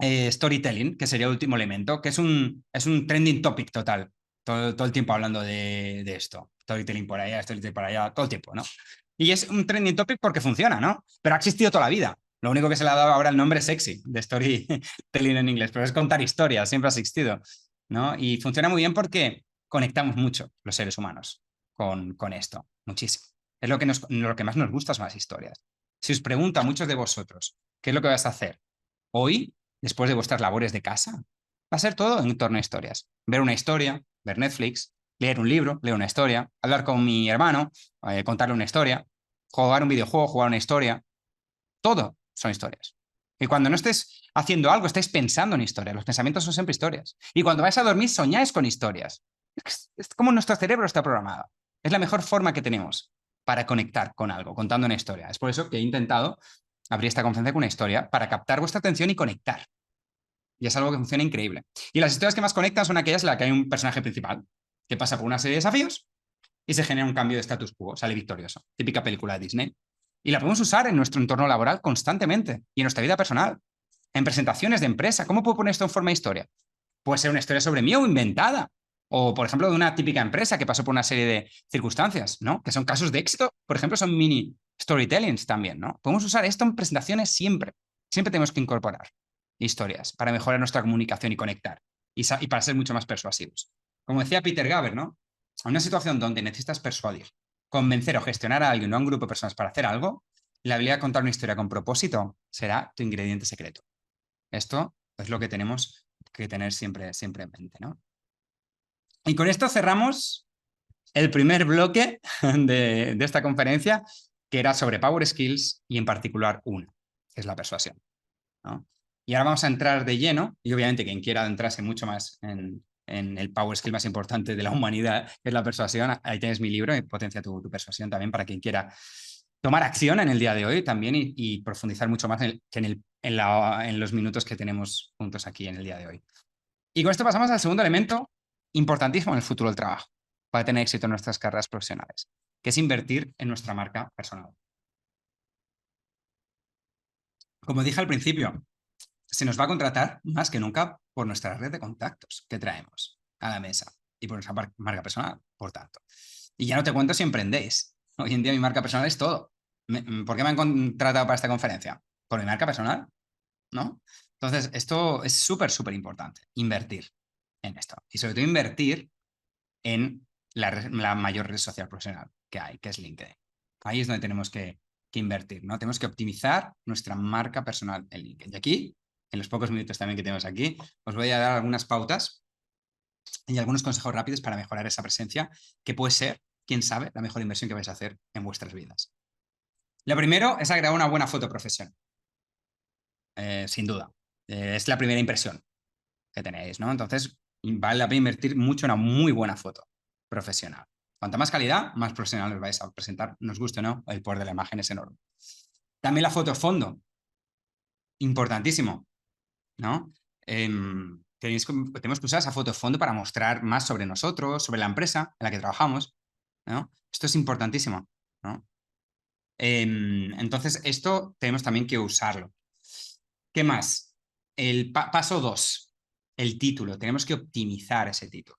A: storytelling, que sería el último elemento, que es un trending topic total. Todo el tiempo hablando de esto. Storytelling por allá, storytelling por allá, todo el tiempo, ¿no? Y es un trending topic porque funciona, ¿no? Pero ha existido toda la vida. Lo único que se le ha dado ahora el nombre sexy de storytelling en inglés, pero es contar historias, siempre ha existido, ¿no? Y funciona muy bien porque conectamos mucho los seres humanos con esto, muchísimo. Es lo que más nos gusta, son las historias. Si os pregunto a muchos de vosotros, ¿qué es lo que vas a hacer hoy, después de vuestras labores de casa? Va a ser todo en torno a historias. Ver una historia, ver Netflix, leer un libro, leer una historia, hablar con mi hermano, contarle una historia, jugar un videojuego, jugar una historia. Todo son historias. Y cuando no estés haciendo algo, estáis pensando en historias. Los pensamientos son siempre historias. Y cuando vais a dormir, soñáis con historias. Es como nuestro cerebro está programado. Es la mejor forma que tenemos para conectar con algo, contando una historia. Es por eso que he intentado abrir esta conferencia con una historia para captar vuestra atención y conectar. Y es algo que funciona increíble. Y las historias que más conectan son aquellas en las que hay un personaje principal que pasa por una serie de desafíos y se genera un cambio de status quo, sale victorioso. Típica película de Disney. Y la podemos usar en nuestro entorno laboral constantemente y en nuestra vida personal, en presentaciones de empresa. ¿Cómo puedo poner esto en forma de historia? Puede ser una historia sobre mí o inventada. O, por ejemplo, de una típica empresa que pasó por una serie de circunstancias, ¿no? Que son casos de éxito. Por ejemplo, son mini storytellings también, ¿no? Podemos usar esto en presentaciones siempre. Siempre tenemos que incorporar historias para mejorar nuestra comunicación y conectar. Y para ser mucho más persuasivos. Como decía Peter Gaber, ¿no? En una situación donde necesitas persuadir, convencer o gestionar a alguien o a un grupo de personas para hacer algo, la habilidad de contar una historia con propósito será tu ingrediente secreto. Esto es lo que tenemos que tener siempre, siempre en mente, ¿no? Y con esto cerramos el primer bloque de esta conferencia, que era sobre Power Skills y en particular una, que es la persuasión, ¿no? Y ahora vamos a entrar de lleno, y obviamente quien quiera adentrarse mucho más en el Power Skill más importante de la humanidad, que es la persuasión, ahí tienes mi libro, Potencia tu persuasión, también para quien quiera tomar acción en el día de hoy también y profundizar mucho más en los minutos que tenemos juntos aquí en el día de hoy. Y con esto pasamos al segundo elemento importantísimo en el futuro del trabajo, para tener éxito en nuestras carreras profesionales, que es invertir en nuestra marca personal. Como dije al principio, se nos va a contratar más que nunca por nuestra red de contactos que traemos a la mesa y por nuestra marca personal, por tanto. Y ya no te cuento si emprendéis. Hoy en día mi marca personal es todo. ¿Por qué me han contratado para esta conferencia? Por mi marca personal, ¿no? Entonces, esto es súper, súper importante, invertir en esto. Y sobre todo invertir en la mayor red social profesional que hay, que es LinkedIn. Ahí es donde tenemos que invertir, ¿no? Tenemos que optimizar nuestra marca personal en LinkedIn. Y aquí, en los pocos minutos también que tenemos aquí, os voy a dar algunas pautas y algunos consejos rápidos para mejorar esa presencia, que puede ser, quién sabe, la mejor inversión que vais a hacer en vuestras vidas. Lo primero es agregar una buena foto profesional, sin duda. Es la primera impresión que tenéis, ¿no? Entonces, vale la pena invertir mucho en una muy buena foto profesional. Cuanta más calidad, más profesional os vais a presentar, nos guste o no, el poder de la imagen es enorme. También la foto de fondo, importantísimo, ¿no? Tenemos que usar esa foto de fondo para mostrar más sobre nosotros, sobre la empresa en la que trabajamos, ¿no? Esto es importantísimo, ¿no? Entonces, esto tenemos también que usarlo. ¿Qué más? El paso 2, el título. Tenemos que optimizar ese título.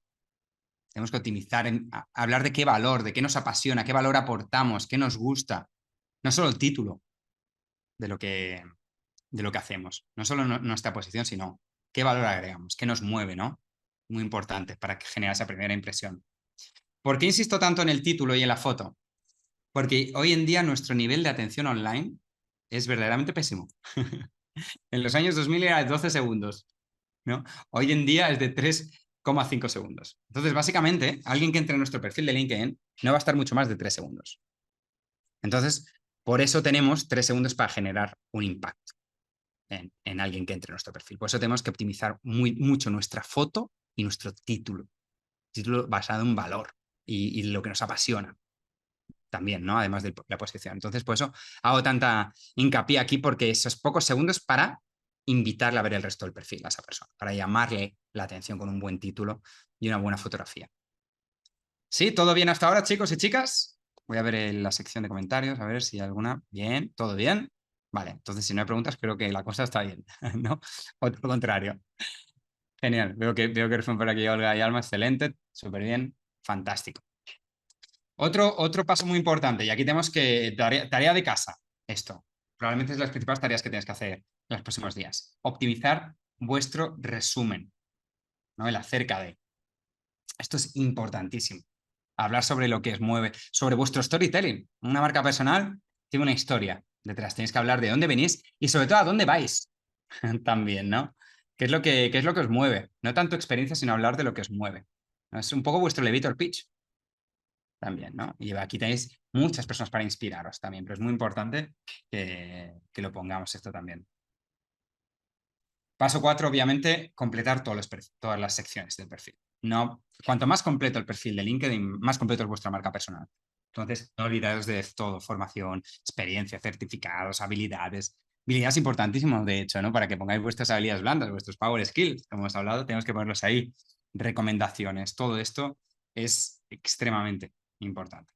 A: Tenemos que optimizar, hablar de qué valor, de qué nos apasiona, qué valor aportamos, qué nos gusta. No solo el título de lo que hacemos, no solo nuestra posición, sino qué valor agregamos, qué nos mueve, ¿no? Muy importante para generar esa primera impresión. ¿Por qué insisto tanto en el título y en la foto? Porque hoy en día nuestro nivel de atención online es verdaderamente pésimo. En los años 2000 era de 12 segundos, ¿no? Hoy en día es de 3,5 segundos. Entonces, básicamente, alguien que entre en nuestro perfil de LinkedIn no va a estar mucho más de 3 segundos. Entonces, por eso tenemos 3 segundos para generar un impacto en alguien que entre en nuestro perfil. Por eso tenemos que optimizar mucho nuestra foto y nuestro título basado en valor y lo que nos apasiona también, ¿no? Además de la posición. Entonces, por eso hago tanta hincapié aquí, porque esos pocos segundos para invitarle a ver el resto del perfil a esa persona, para llamarle la atención con un buen título y una buena fotografía. ¿Sí? ¿Todo bien hasta ahora, chicos y chicas? Voy a ver en la sección de comentarios, a ver si hay alguna. Bien, ¿todo bien? Vale, entonces si no hay preguntas, creo que la cosa está bien, ¿no? O todo lo contrario. Genial, veo que responden por aquí Olga y Alma, excelente, súper bien, fantástico. Otro paso muy importante, y aquí tenemos que, tarea de casa, esto, probablemente es las principales tareas que tienes que hacer en los próximos días. Optimizar vuestro resumen, ¿no? El acerca de. Esto es importantísimo. Hablar sobre lo que os mueve, sobre vuestro storytelling. Una marca personal tiene una historia detrás. Tenéis que hablar de dónde venís y sobre todo a dónde vais también, ¿no? ¿Qué es lo que os mueve? No tanto experiencia, sino hablar de lo que os mueve. ¿No? Es un poco vuestro elevator pitch también, ¿no? Y aquí tenéis muchas personas para inspiraros también, pero es muy importante que lo pongamos esto también. Paso 4, obviamente, completar todas las secciones del perfil. No, cuanto más completo el perfil de LinkedIn, más completo es vuestra marca personal. Entonces, no olvidaros de todo, formación, experiencia, certificados, habilidades. Habilidades importantísimas, de hecho, ¿no? Para que pongáis vuestras habilidades blandas, vuestros power skills, como hemos hablado, tenemos que ponerlos ahí. Recomendaciones, todo esto es extremadamente importante.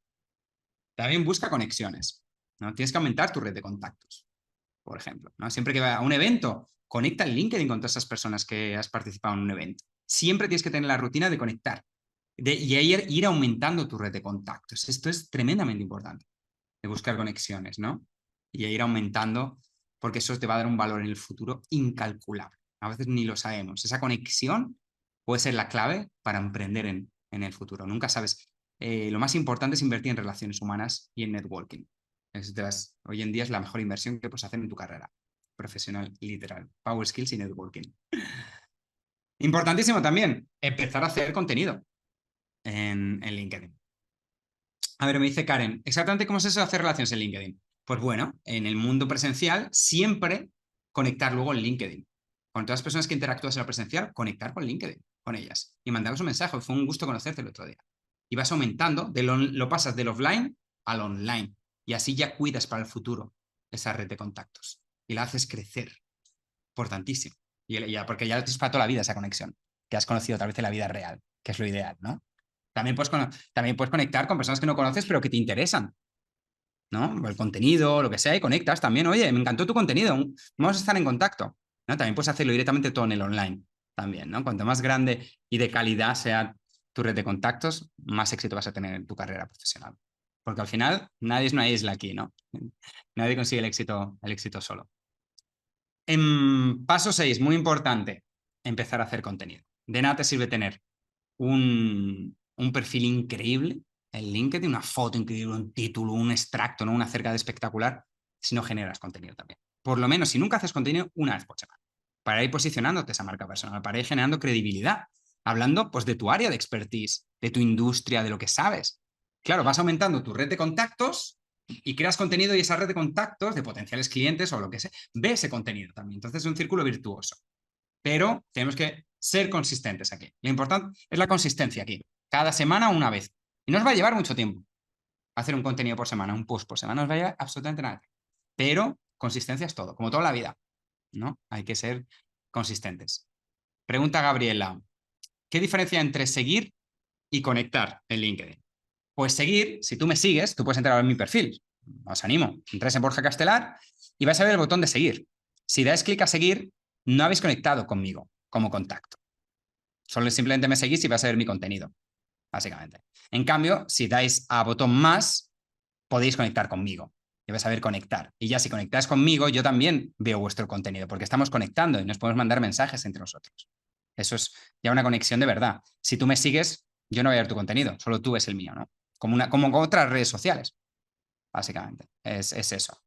A: También busca conexiones, ¿no? Tienes que aumentar tu red de contactos, por ejemplo, ¿no? Siempre que va a un evento, conecta el LinkedIn con todas esas personas que has participado en un evento. Siempre tienes que tener la rutina de conectar y ir aumentando tu red de contactos. Esto es tremendamente importante, de buscar conexiones, ¿no? Y ir aumentando, porque eso te va a dar un valor en el futuro incalculable. A veces ni lo sabemos. Esa conexión puede ser la clave para emprender en el futuro. Nunca sabes. Lo más importante es invertir en relaciones humanas y en networking. Hoy en día es la mejor inversión que puedes hacer en tu carrera profesional, literal. Power skills y networking. Importantísimo también, empezar a hacer contenido en LinkedIn. A ver, me dice Karen, ¿exactamente cómo es eso de hacer relaciones en LinkedIn? Pues bueno, en el mundo presencial siempre conectar luego en LinkedIn. Con todas las personas que interactúas en la presencial, conectar con LinkedIn, con ellas. Y mandarles un mensaje. Fue un gusto conocerte el otro día. Y vas aumentando, lo pasas del offline al online. Y así ya cuidas para el futuro esa red de contactos. Y la haces crecer. Importantísimo. Porque ya tienes para toda la vida esa conexión. Que has conocido tal vez en la vida real, que es lo ideal, ¿no? También puedes conectar con personas que no conoces, pero que te interesan, ¿no? El contenido, lo que sea, y conectas también. Oye, me encantó tu contenido, vamos a estar en contacto, ¿no? También puedes hacerlo directamente todo en el online, también, ¿no? Cuanto más grande y de calidad sea tu red de contactos, más éxito vas a tener en tu carrera profesional. Porque al final, nadie es una isla aquí, ¿no? Nadie consigue el éxito solo. En paso 6, muy importante, empezar a hacer contenido. De nada te sirve tener un perfil increíble en LinkedIn, una foto increíble, un título, un extracto, ¿no? Una cerca de espectacular, si no generas contenido también. Por lo menos, si nunca haces contenido, una vez por semana. Para ir posicionándote esa marca personal, para ir generando credibilidad, hablando pues de tu área de expertise, de tu industria, de lo que sabes. Claro, vas aumentando tu red de contactos y creas contenido y esa red de contactos de potenciales clientes o lo que sea, ve ese contenido también. Entonces es un círculo virtuoso. Pero tenemos que ser consistentes aquí. Lo importante es la consistencia aquí. Cada semana una vez. Y no os va a llevar mucho tiempo hacer un contenido por semana, un post por semana. No os va a llevar absolutamente nada. Pero consistencia es todo, como toda la vida, ¿no? Hay que ser consistentes. Pregunta Gabriela, ¿qué diferencia entre seguir y conectar en LinkedIn? Pues seguir, si tú me sigues, tú puedes entrar en mi perfil. Os animo. Entráis en Borja Castelar y vais a ver el botón de seguir. Si dais clic a seguir, no habéis conectado conmigo como contacto. Solo simplemente me seguís y vas a ver mi contenido, básicamente. En cambio, si dais a botón más, podéis conectar conmigo. Y vas a ver conectar. Y ya si conectáis conmigo, yo también veo vuestro contenido, porque estamos conectando y nos podemos mandar mensajes entre nosotros. Eso es ya una conexión de verdad. Si tú me sigues, yo no voy a ver tu contenido, solo tú ves el mío, ¿no? Como con otras redes sociales, básicamente. Es eso.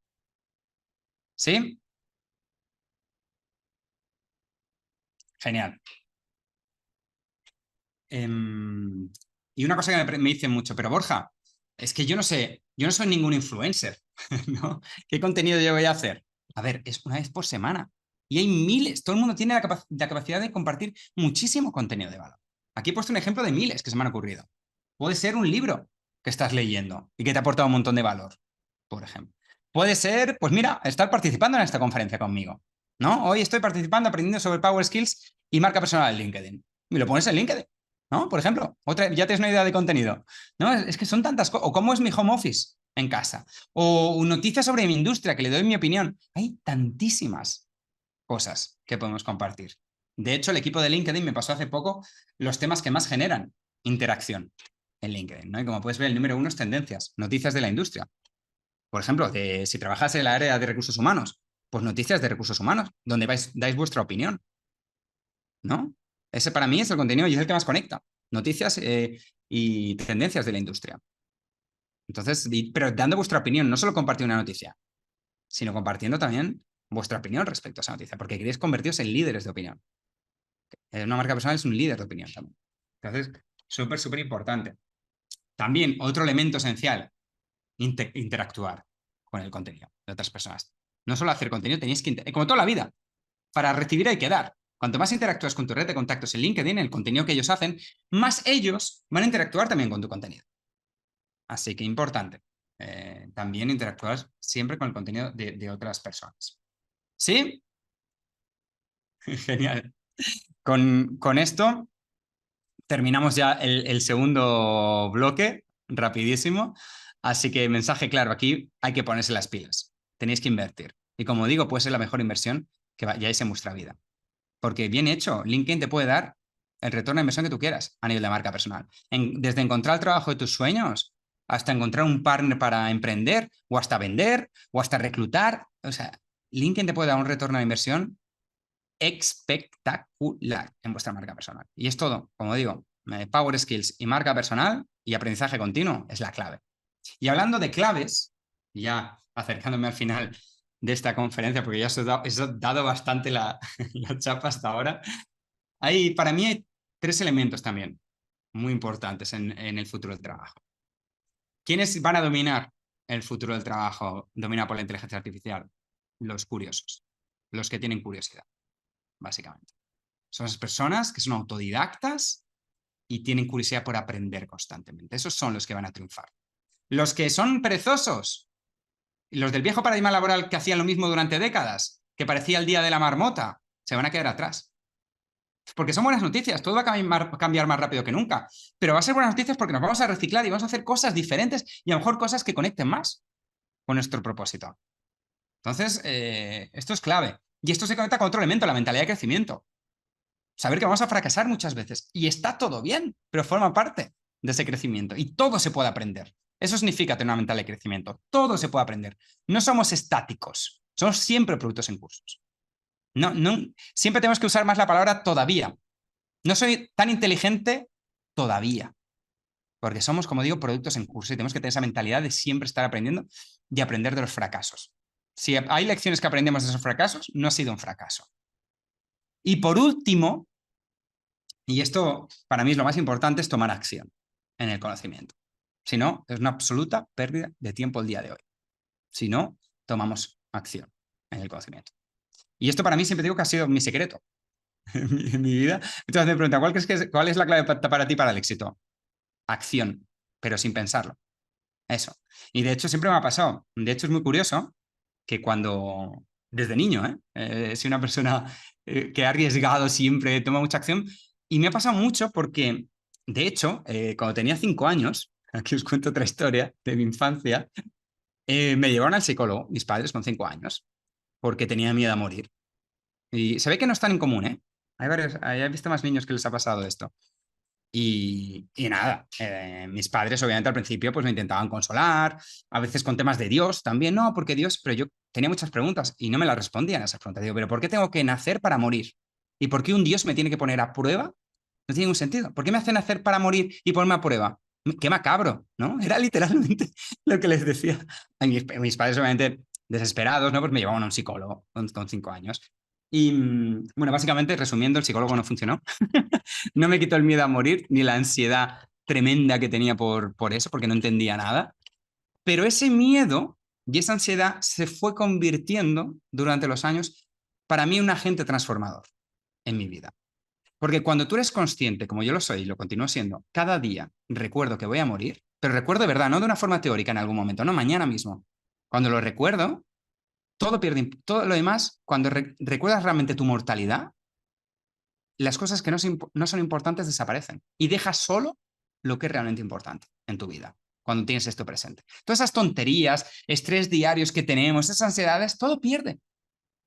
A: ¿Sí? Genial. Y una cosa que me dicen mucho, pero Borja, es que yo no sé, yo no soy ningún influencer, ¿no? ¿Qué contenido yo voy a hacer? A ver, es una vez por semana. Y hay miles, todo el mundo tiene la capacidad de compartir muchísimo contenido de valor. Aquí he puesto un ejemplo de miles que se me han ocurrido. Puede ser un libro que estás leyendo y que te ha aportado un montón de valor, por ejemplo. Puede ser, pues mira, estar participando en esta conferencia conmigo, ¿no? Hoy estoy participando, aprendiendo sobre Power Skills y marca personal en LinkedIn. Y lo pones en LinkedIn. ¿No? Por ejemplo, ya tienes una idea de contenido. ¿No? Es que son tantas cosas. O cómo es mi home office en casa. O noticias sobre mi industria, que le doy mi opinión. Hay tantísimas cosas que podemos compartir. De hecho, el equipo de LinkedIn me pasó hace poco los temas que más generan interacción en LinkedIn, ¿no? Y como puedes ver, el número 1 es tendencias, noticias de la industria. Por ejemplo, si trabajas en el área de recursos humanos, pues noticias de recursos humanos, donde dais vuestra opinión, ¿no? Ese para mí es el contenido y es el que más conecta. Noticias y tendencias de la industria. Entonces, pero dando vuestra opinión, no solo compartir una noticia, sino compartiendo también vuestra opinión respecto a esa noticia, porque queréis convertiros en líderes de opinión. Una marca personal es un líder de opinión también. Entonces, súper, súper importante. También otro elemento esencial, interactuar con el contenido de otras personas. No solo hacer contenido, tenéis que, como toda la vida, para recibir hay que dar. Cuanto más interactúas con tu red de contactos en LinkedIn, el contenido que ellos hacen, más ellos van a interactuar también con tu contenido. Así que importante, también interactuar siempre con el contenido de otras personas. ¿Sí? Genial. Con esto terminamos ya el segundo bloque rapidísimo. Así que mensaje claro, aquí hay que ponerse las pilas. Tenéis que invertir. Y como digo, puede ser la mejor inversión que vayáis en vuestra vida. Porque bien hecho, LinkedIn te puede dar el retorno de inversión que tú quieras a nivel de marca personal. Desde encontrar el trabajo de tus sueños hasta encontrar un partner para emprender o hasta vender o hasta reclutar. O sea, LinkedIn te puede dar un retorno de inversión espectacular en vuestra marca personal. Y es todo, como digo, Power Skills y marca personal y aprendizaje continuo es la clave. Y hablando de claves, ya acercándome al final de esta conferencia, porque ya os he dado bastante la chapa hasta ahora, para mí hay tres elementos también muy importantes en el futuro del trabajo. ¿Quiénes van a dominar el futuro del trabajo dominado por la inteligencia artificial? Los curiosos, los que tienen curiosidad, básicamente. Son las personas que son autodidactas y tienen curiosidad por aprender constantemente. Esos son los que van a triunfar. Los que son perezosos, los del viejo paradigma laboral que hacían lo mismo durante décadas, que parecía el día de la marmota, se van a quedar atrás. Porque son buenas noticias, todo va a cambiar más rápido que nunca, pero va a ser buenas noticias porque nos vamos a reciclar y vamos a hacer cosas diferentes y a lo mejor cosas que conecten más con nuestro propósito. Entonces, esto es clave. Y esto se conecta con otro elemento, la mentalidad de crecimiento. Saber que vamos a fracasar muchas veces y está todo bien, pero forma parte de ese crecimiento y todo se puede aprender. Eso significa tener una mentalidad de crecimiento. Todo se puede aprender. No somos estáticos, somos siempre productos en cursos. Siempre tenemos que usar más la palabra todavía. No soy tan inteligente todavía, porque somos, como digo, productos en curso y tenemos que tener esa mentalidad de siempre estar aprendiendo y aprender de los fracasos. Si hay lecciones que aprendemos de esos fracasos, no ha sido un fracaso. Y por último, y esto para mí es lo más importante, es tomar acción en el conocimiento. Si no, es una absoluta pérdida de tiempo el día de hoy. Si no, tomamos acción en el conocimiento. Y esto para mí siempre digo que ha sido mi secreto en mi vida. Entonces me preguntan, ¿cuál es la clave para ti para el éxito? Acción, pero sin pensarlo. Eso. Y de hecho siempre me ha pasado. De hecho es muy curioso que desde niño, soy una persona que ha arriesgado siempre, toma mucha acción. Y me ha pasado mucho porque, de hecho, cuando tenía 5 años, aquí os cuento otra historia de mi infancia, me llevaron al psicólogo, mis padres con 5 años, porque tenía miedo a morir. Y se ve que no es tan incomún, ¿eh? He visto más niños que les ha pasado esto. Y nada, mis padres obviamente al principio pues me intentaban consolar, a veces con temas de Dios también, no, porque Dios, pero yo tenía muchas preguntas y no me las respondían a esas preguntas. Digo, pero ¿por qué tengo que nacer para morir? ¿Y por qué un Dios me tiene que poner a prueba? No tiene ningún sentido. ¿Por qué me hace nacer para morir y ponerme a prueba? Qué macabro, ¿no? Era literalmente lo que les decía. A mis padres obviamente desesperados, ¿no? Pues me llevaban a un psicólogo con 5 años. Y bueno, básicamente, resumiendo, el psicólogo no funcionó. No me quitó el miedo a morir, ni la ansiedad tremenda que tenía por eso, porque no entendía nada. Pero ese miedo y esa ansiedad se fue convirtiendo durante los años para mí en un agente transformador en mi vida. Porque cuando tú eres consciente, como yo lo soy y lo continúo siendo, cada día recuerdo que voy a morir, pero recuerdo de verdad, no de una forma teórica en algún momento, no, mañana mismo. Cuando lo recuerdo, todo lo demás, cuando recuerdas realmente tu mortalidad, las cosas que no son importantes desaparecen y dejas solo lo que es realmente importante en tu vida cuando tienes esto presente. Todas esas tonterías, estrés diarios que tenemos, esas ansiedades, todo pierde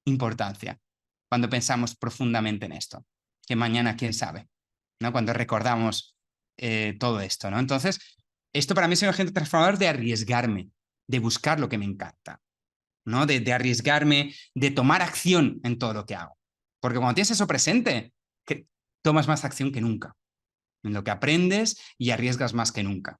A: importancia cuando pensamos profundamente en esto. Que mañana, quién sabe, ¿no? Cuando recordamos todo esto, ¿no? Entonces, esto para mí es un agente transformador de arriesgarme, de buscar lo que me encanta, ¿no? De arriesgarme, de tomar acción en todo lo que hago. Porque cuando tienes eso presente, que tomas más acción que nunca, en lo que aprendes y arriesgas más que nunca.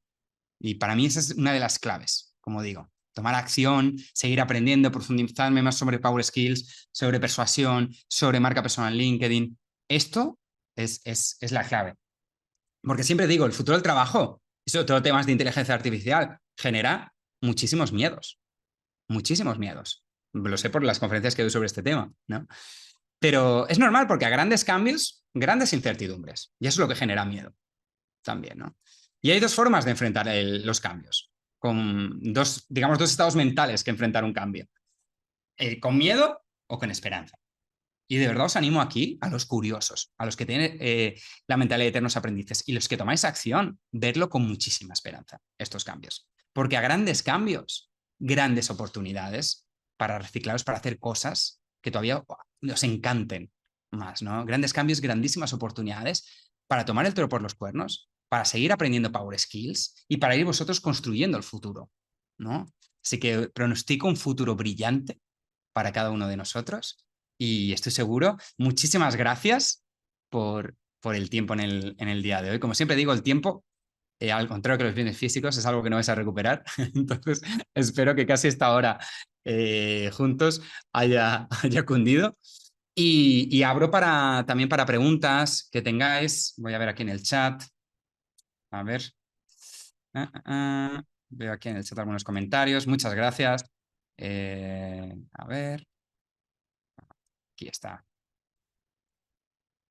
A: Y para mí esa es una de las claves, como digo. Tomar acción, seguir aprendiendo, profundizarme más sobre Power Skills, sobre persuasión, sobre marca personal en LinkedIn. Esto es la clave. Porque siempre digo, el futuro del trabajo, y sobre todo temas de inteligencia artificial, genera muchísimos miedos. Muchísimos miedos. Lo sé por las conferencias que doy sobre este tema, ¿no? Pero es normal porque a grandes cambios, grandes incertidumbres. Y eso es lo que genera miedo también, ¿no? Y hay dos formas de enfrentar los cambios, con digamos, dos estados mentales que enfrentar un cambio. Con miedo o con esperanza. Y de verdad os animo aquí a los curiosos, a los que tienen la mentalidad de eternos aprendices y los que tomáis acción, verlo con muchísima esperanza, estos cambios. Porque a grandes cambios, grandes oportunidades para reciclaros, para hacer cosas que todavía os encanten más, ¿no? Grandes cambios, grandísimas oportunidades para tomar el toro por los cuernos, para seguir aprendiendo Power Skills y para ir vosotros construyendo el futuro, ¿no? Así que pronostico un futuro brillante para cada uno de nosotros y estoy seguro. Muchísimas gracias por el tiempo en el día de hoy. Como siempre digo, el tiempo, al contrario que los bienes físicos, es algo que no vais a recuperar. Entonces, espero que casi esta hora juntos haya cundido. Y abro también para preguntas que tengáis. Voy a ver aquí en el chat. A ver. Veo aquí en el chat algunos comentarios. Muchas gracias. A ver. Aquí está.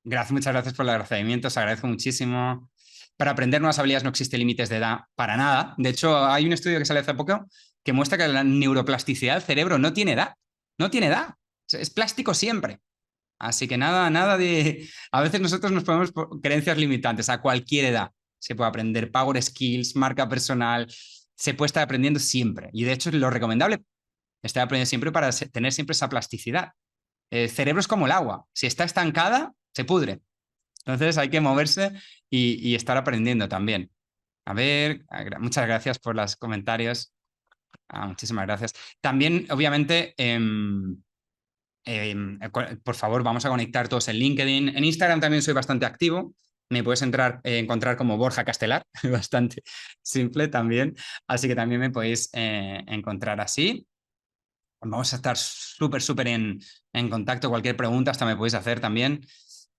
A: Muchas gracias por el agradecimiento, os agradezco muchísimo. Para aprender nuevas habilidades no existe límites de edad para nada. De hecho, hay un estudio que sale hace poco que muestra que la neuroplasticidad del cerebro no tiene edad. No tiene edad. Es plástico siempre. Así que nada, nada de... A veces nosotros nos ponemos creencias limitantes a cualquier edad. Se puede aprender power skills, marca personal, se puede estar aprendiendo siempre. Y de hecho es lo recomendable, estar aprendiendo siempre para tener siempre esa plasticidad. El cerebro es como el agua. Si está estancada, se pudre. Entonces hay que moverse y estar aprendiendo también. A ver, muchas gracias por los comentarios. Muchísimas gracias. También, obviamente, por favor, vamos a conectar todos en LinkedIn. En Instagram también soy bastante activo. Me puedes encontrar como Borja Castelar, bastante simple también. Así que también me podéis encontrar así. Vamos a estar súper en contacto. Cualquier pregunta hasta me podéis hacer también.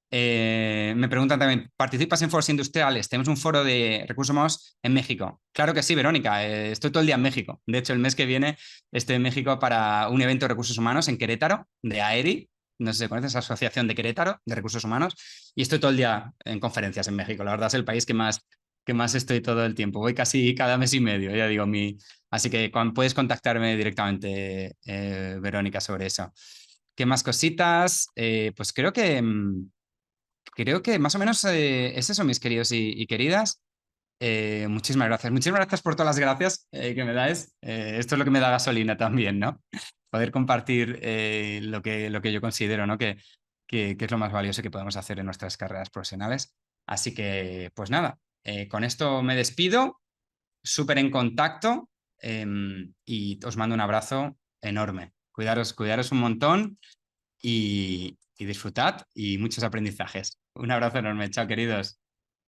A: Me preguntan también, ¿participas en foros industriales? Tenemos un foro de recursos humanos en México. Claro que sí, Verónica. Estoy todo el día en México. De hecho, el mes que viene estoy en México para un evento de recursos humanos en Querétaro, de AERI. No sé si conoces esa asociación de Querétaro, de recursos humanos. Y estoy todo el día en conferencias en México. La verdad es el país que más estoy todo el tiempo. Voy casi cada mes y medio, ya digo, así que puedes contactarme directamente, Verónica, sobre eso. ¿Qué más cositas? Pues creo que más o menos es eso, mis queridos y queridas. Muchísimas gracias. Muchísimas gracias por todas las gracias que me dais. Esto es lo que me da gasolina también, ¿no? Poder compartir lo que yo considero, ¿no? Que es lo más valioso que podemos hacer en nuestras carreras profesionales. Así que, pues nada, con esto me despido, súper en contacto y os mando un abrazo enorme. Cuidaros un montón y disfrutad y muchos aprendizajes. Un abrazo enorme. Chao, queridos.